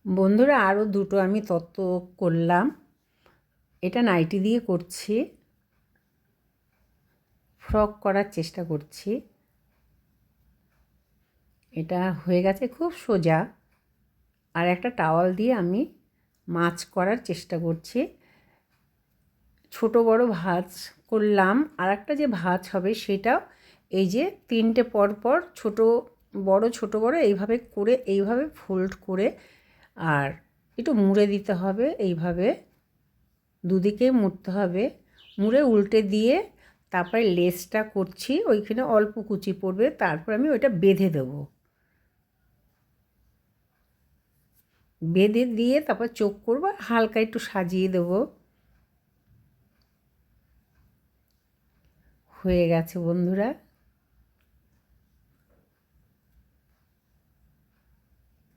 বন্ধুরা, আরও দুটো আমি তত্ত্ব করলাম। এটা নাইটি দিয়ে করছি, ফ্রক করার চেষ্টা করছি। এটা হয়ে গেছে খুব সোজা। আর একটা টাওয়াল দিয়ে আমি মাছ করার চেষ্টা করছি। ছোট বড় ভাঁজ করলাম, আর একটা যে ভাঁজ হবে সেটাও এই যে তিনটে পর পর ছোট বড় এইভাবে করে, এইভাবে ফোল্ড করে আর একটু মুড়ে দিতে হবে। এইভাবে দুদিকে মুড়তে হবে, মুড়ে উল্টে দিয়ে তারপরে লেসটা করছি, ওইখানে অল্প কুচি পড়বে, তারপর আমি ওইটা বেঁধে দেবো। বেঁধে দিয়ে তারপর চোখ করবো, হালকা একটু সাজিয়ে দেবো। হয়ে গেছে বন্ধুরা।